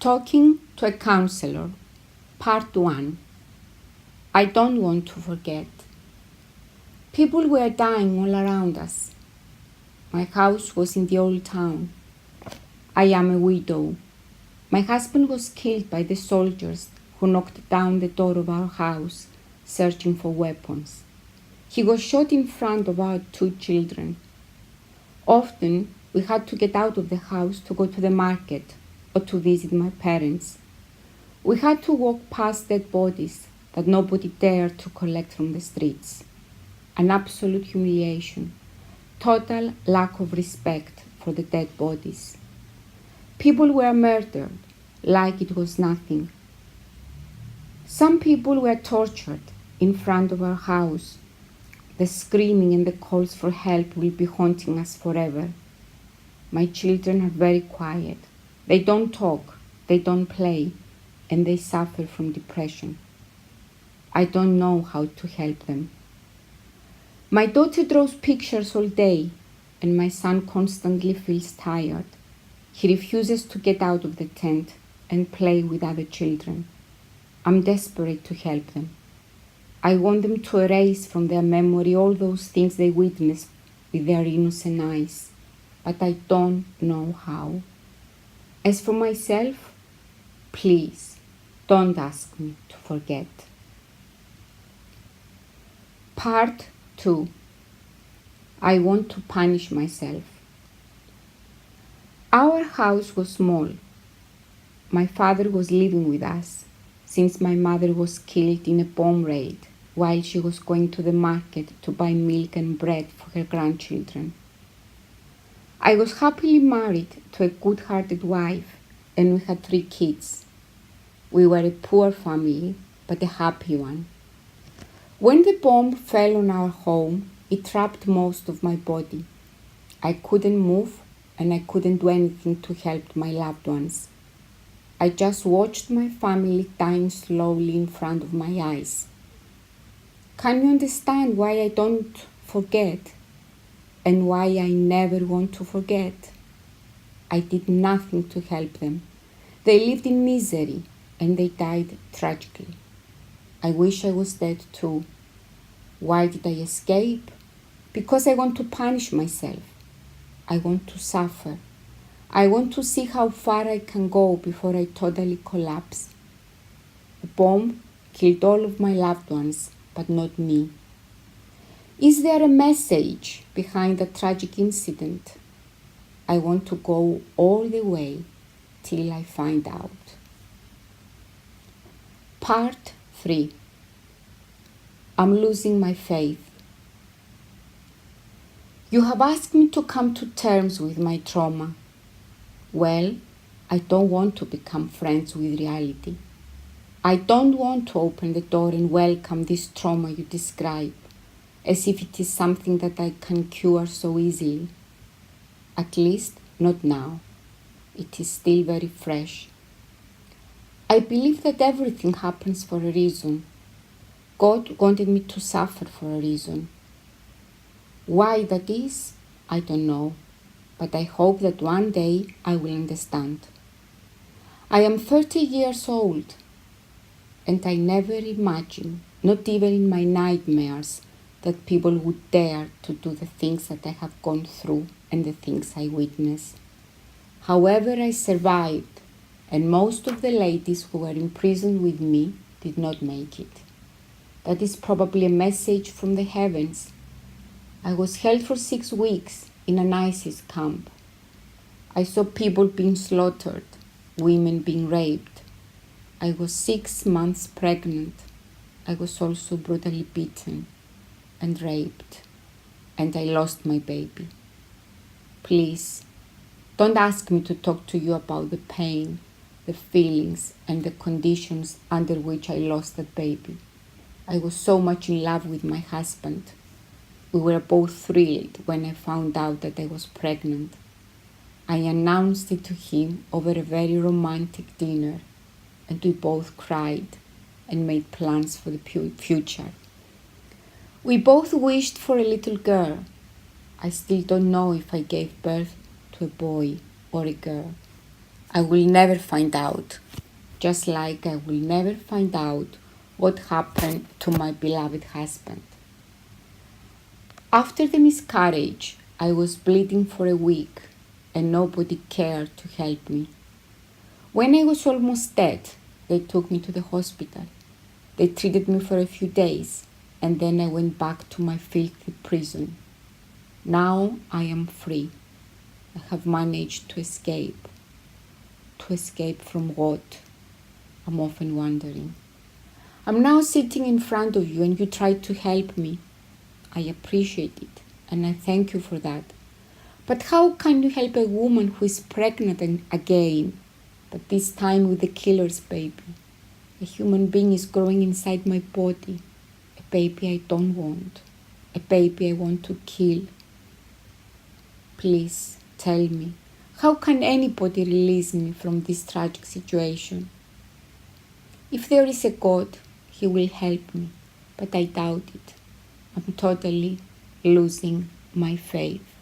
Talking to a counselor, part 1. I don't want to forget. People were dying all around us. My house was in the old town. I am a widow. My husband was killed by the soldiers who knocked down the door of our house, searching for weapons. He was shot in front of our 2 children. Often, we had to get out of the house to go to the market or to visit my parents. We had to walk past dead bodies that nobody dared to collect from the streets. An absolute humiliation, total lack of respect for the dead bodies. People were murdered like it was nothing. Some people were tortured in front of our house. The screaming and the calls for help will be haunting us forever. My children are very quiet. They don't talk, they don't play, and they suffer from depression. I don't know how to help them. My daughter draws pictures all day, and my son constantly feels tired. He refuses to get out of the tent and play with other children. I'm desperate to help them. I want them to erase from their memory all those things they witnessed with their innocent eyes, but I don't know how. As for myself, please don't ask me to forget. Part 2. I want to punish myself. Our house was small. My father was living with us since my mother was killed in a bomb raid while she was going to the market to buy milk and bread for her grandchildren. I was happily married to a good-hearted wife, and we had 3 kids. We were a poor family, but a happy one. When the bomb fell on our home, it trapped most of my body. I couldn't move, and I couldn't do anything to help my loved ones. I just watched my family dying slowly in front of my eyes. Can you understand why I don't forget? And why I never want to forget? I did nothing to help them. They lived in misery and they died tragically. I wish I was dead too. Why did I escape? Because I want to punish myself. I want to suffer. I want to see how far I can go before I totally collapse. The bomb killed all of my loved ones, but not me. Is there a message behind a tragic incident? I want to go all the way till I find out. Part 3. I'm losing my faith. You have asked me to come to terms with my trauma. Well, I don't want to become friends with reality. I don't want to open the door and welcome this trauma you describe, as if it is something that I can cure so easily. At least, not now. It is still very fresh. I believe that everything happens for a reason. God wanted me to suffer for a reason. Why that is, I don't know, but I hope that one day I will understand. I am 30 years old, and I never imagined, not even in my nightmares, that people would dare to do the things that I have gone through and the things I witnessed. However, I survived, and most of the ladies who were in prison with me did not make it. That is probably a message from the heavens. I was held for 6 weeks in an ISIS camp. I saw people being slaughtered, women being raped. I was 6 months pregnant. I was also brutally beaten and raped, and I lost my baby. Please, don't ask me to talk to you about the pain, the feelings, and the conditions under which I lost that baby. I was so much in love with my husband. We were both thrilled when I found out that I was pregnant. I announced it to him over a very romantic dinner, and we both cried and made plans for the future. We both wished for a little girl. I still don't know if I gave birth to a boy or a girl. I will never find out, just like I will never find out what happened to my beloved husband. After the miscarriage, I was bleeding for a week and nobody cared to help me. When I was almost dead, they took me to the hospital. They treated me for a few days and then I went back to my filthy prison. Now I am free. I have managed to escape. To escape from what? I'm often wondering. I'm now sitting in front of you and you try to help me. I appreciate it and I thank you for that. But how can you help a woman who is pregnant again, but this time with the killer's baby? A human being is growing inside my body, a baby I don't want, a baby I want to kill. Please tell me, how can anybody release me from this tragic situation? If there is a God, He will help me, but I doubt it. I'm totally losing my faith.